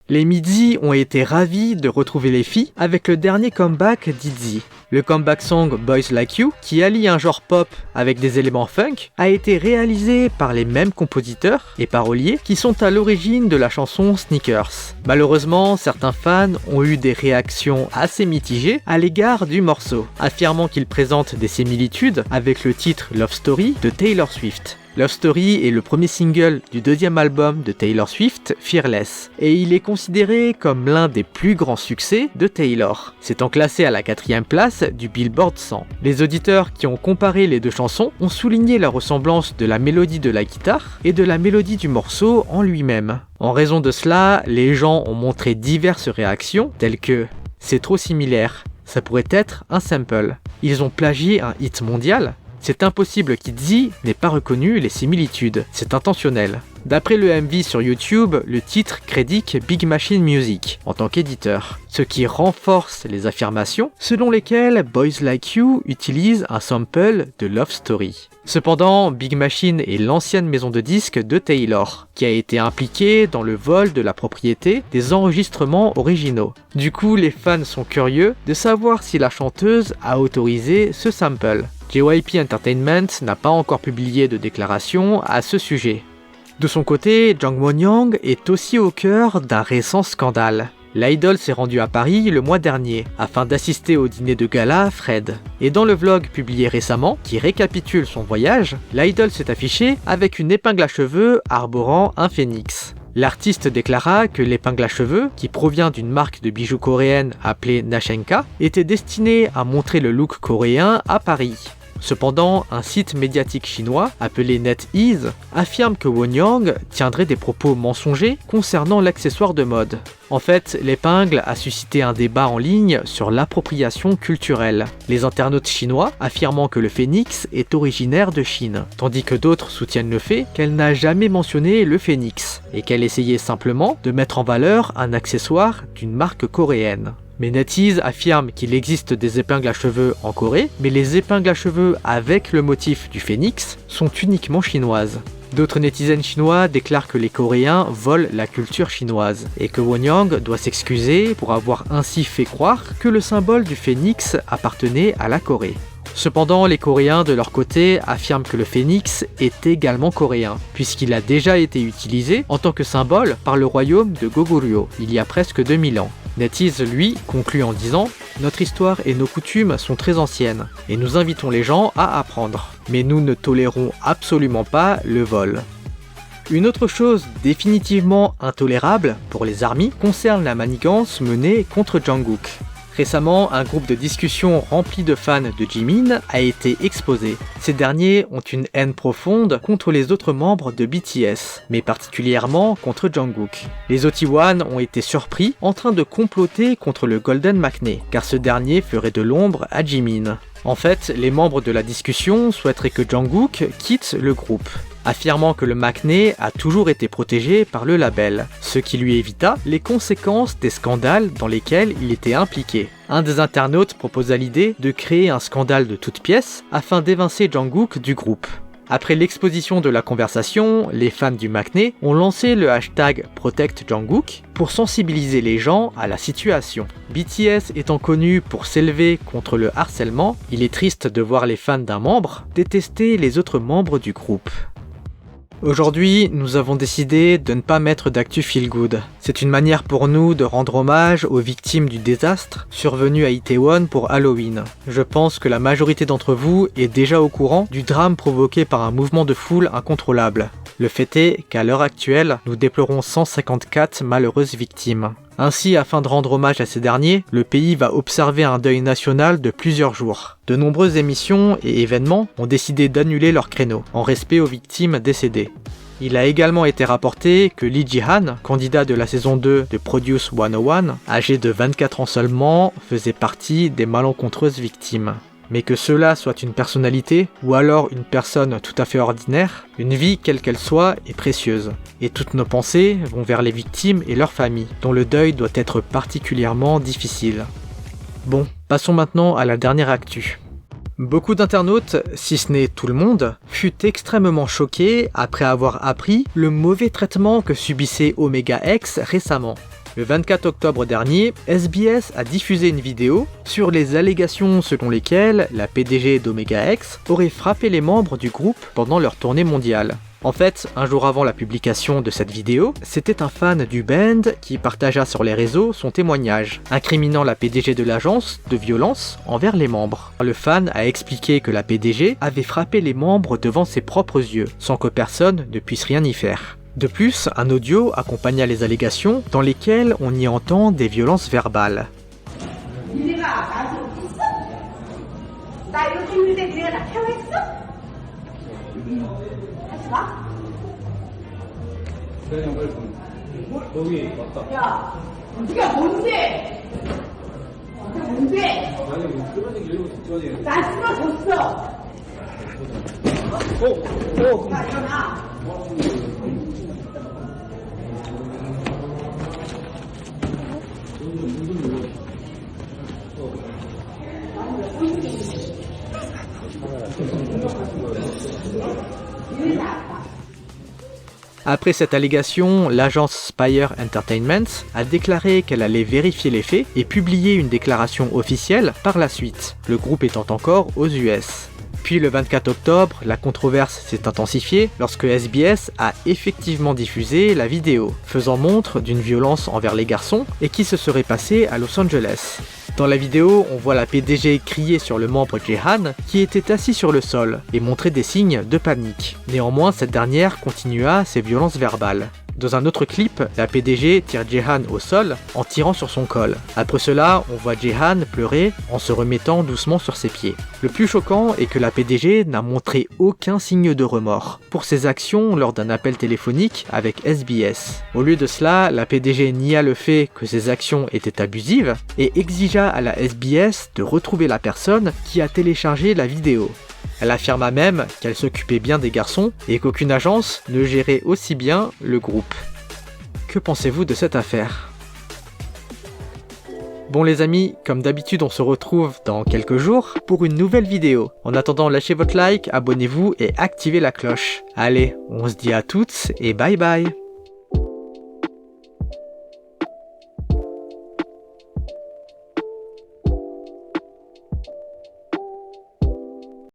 Les Midzi ont été ravis de retrouver les filles avec le dernier comeback d'ITZY. Le comeback song Boys Like You, qui allie un genre pop avec des éléments funk, a été réalisé par les mêmes compositeurs et paroliers qui sont à l'origine de la chanson Sneakers. Malheureusement, certains fans ont eu des réactions assez mitigées à l'égard du morceau, affirmant qu'il présente des similitudes avec le titre Love Story de Taylor Swift. Love Story est le premier single du deuxième album de Taylor Swift, Fearless, et il est considéré comme l'un des plus grands succès de Taylor, s'étant classé à la 4e place du Billboard 100. Les auditeurs qui ont comparé les deux chansons ont souligné la ressemblance de la mélodie de la guitare et de la mélodie du morceau en lui-même. En raison de cela, les gens ont montré diverses réactions, telles que « c'est trop similaire, ça pourrait être un sample », ils ont plagié un hit mondial, c'est impossible qu'ITZY n'ait pas reconnu les similitudes, c'est intentionnel. D'après le MV sur YouTube, le titre crédite Big Machine Music en tant qu'éditeur, ce qui renforce les affirmations selon lesquelles Boys Like You utilise un sample de Love Story. Cependant, Big Machine est l'ancienne maison de disques de Taylor, qui a été impliquée dans le vol de la propriété des enregistrements originaux. Du coup, les fans sont curieux de savoir si la chanteuse a autorisé ce sample. JYP Entertainment n'a pas encore publié de déclaration à ce sujet. De son côté, Jang Won-young est aussi au cœur d'un récent scandale. L'idol s'est rendu à Paris le mois dernier afin d'assister au dîner de gala Fred. Et dans le vlog publié récemment, qui récapitule son voyage, l'idol s'est affiché avec une épingle à cheveux arborant un phénix. L'artiste déclara que l'épingle à cheveux, qui provient d'une marque de bijoux coréenne appelée Nashenka, était destinée à montrer le look coréen à Paris. Cependant, un site médiatique chinois appelé NetEase affirme que Won-young tiendrait des propos mensongers concernant l'accessoire de mode. En fait, l'épingle a suscité un débat en ligne sur l'appropriation culturelle, les internautes chinois affirmant que le phénix est originaire de Chine, tandis que d'autres soutiennent le fait qu'elle n'a jamais mentionné le phénix, et qu'elle essayait simplement de mettre en valeur un accessoire d'une marque coréenne. Mais NetEase affirme qu'il existe des épingles à cheveux en Corée, mais les épingles à cheveux avec le motif du phénix sont uniquement chinoises. D'autres netizens chinois déclarent que les Coréens volent la culture chinoise et que Won-young doit s'excuser pour avoir ainsi fait croire que le symbole du phénix appartenait à la Corée. Cependant, les Coréens de leur côté affirment que le phénix est également coréen, puisqu'il a déjà été utilisé en tant que symbole par le royaume de Goguryeo il y a presque 2000 ans. NetEase, lui, conclut en disant « Notre histoire et nos coutumes sont très anciennes, et nous invitons les gens à apprendre. Mais nous ne tolérons absolument pas le vol. » Une autre chose définitivement intolérable pour les ARMY concerne la manigance menée contre Jungkook. Récemment, un groupe de discussion rempli de fans de Jimin a été exposé. Ces derniers ont une haine profonde contre les autres membres de BTS, mais particulièrement contre Jungkook. Les OT1 ont été surpris en train de comploter contre le Golden Maknae, car ce dernier ferait de l'ombre à Jimin. En fait, les membres de la discussion souhaiteraient que Jungkook quitte le groupe, affirmant que le Maknae a toujours été protégé par le label, ce qui lui évita les conséquences des scandales dans lesquels il était impliqué. Un des internautes proposa l'idée de créer un scandale de toutes pièces afin d'évincer Jungkook du groupe. Après l'exposition de la conversation, les fans du Maknae ont lancé le hashtag #ProtectJungkook pour sensibiliser les gens à la situation. BTS étant connu pour s'élever contre le harcèlement, il est triste de voir les fans d'un membre détester les autres membres du groupe. Aujourd'hui, nous avons décidé de ne pas mettre d'actu feel good. C'est une manière pour nous de rendre hommage aux victimes du désastre survenu à Itaewon pour Halloween. Je pense que la majorité d'entre vous est déjà au courant du drame provoqué par un mouvement de foule incontrôlable. Le fait est qu'à l'heure actuelle, nous déplorons 154 malheureuses victimes. Ainsi, afin de rendre hommage à ces derniers, le pays va observer un deuil national de plusieurs jours. De nombreuses émissions et événements ont décidé d'annuler leurs créneaux, en respect aux victimes décédées. Il a également été rapporté que Lee Ji-han, candidat de la saison 2 de Produce 101, âgé de 24 ans seulement, faisait partie des malencontreuses victimes. Mais que cela soit une personnalité, ou alors une personne tout à fait ordinaire, une vie quelle qu'elle soit est précieuse. Et toutes nos pensées vont vers les victimes et leurs familles, dont le deuil doit être particulièrement difficile. Bon, passons maintenant à la dernière actu. Beaucoup d'internautes, si ce n'est tout le monde, fut extrêmement choqués après avoir appris le mauvais traitement que subissait Omega X récemment. Le 24 octobre dernier, SBS a diffusé une vidéo sur les allégations selon lesquelles la PDG d'Omega X aurait frappé les membres du groupe pendant leur tournée mondiale. En fait, un jour avant la publication de cette vidéo, c'était un fan du band qui partagea sur les réseaux son témoignage, incriminant la PDG de l'agence de violence envers les membres. Le fan a expliqué que la PDG avait frappé les membres devant ses propres yeux, sans que personne ne puisse rien y faire. De plus, un audio accompagna les allégations dans lesquelles on y entend des violences verbales. 야, 네가 뭔데? 뭔데? 나 쓰러졌어. 나 일어나. Après cette allégation, l'agence Spire Entertainment a déclaré qu'elle allait vérifier les faits et publier une déclaration officielle par la suite, le groupe étant encore aux US. Puis le 24 octobre, la controverse s'est intensifiée lorsque SBS a effectivement diffusé la vidéo, faisant montre d'une violence envers les garçons et qui se serait passée à Los Angeles. Dans la vidéo, on voit la PDG crier sur le membre Jehan qui était assis sur le sol et montrer des signes de panique. Néanmoins, cette dernière continua ses violences verbales. Dans un autre clip, la PDG tire Jehan au sol en tirant sur son col. Après cela, on voit Jehan pleurer en se remettant doucement sur ses pieds. Le plus choquant est que la PDG n'a montré aucun signe de remords pour ses actions lors d'un appel téléphonique avec SBS. Au lieu de cela, la PDG nia le fait que ses actions étaient abusives et exigea à la SBS de retrouver la personne qui a téléchargé la vidéo. Elle affirma même qu'elle s'occupait bien des garçons et qu'aucune agence ne gérait aussi bien le groupe. Que pensez-vous de cette affaire ? Bon les amis, comme d'habitude on se retrouve dans quelques jours pour une nouvelle vidéo. En attendant, lâchez votre like, abonnez-vous et activez la cloche. Allez, on se dit à toutes et bye bye.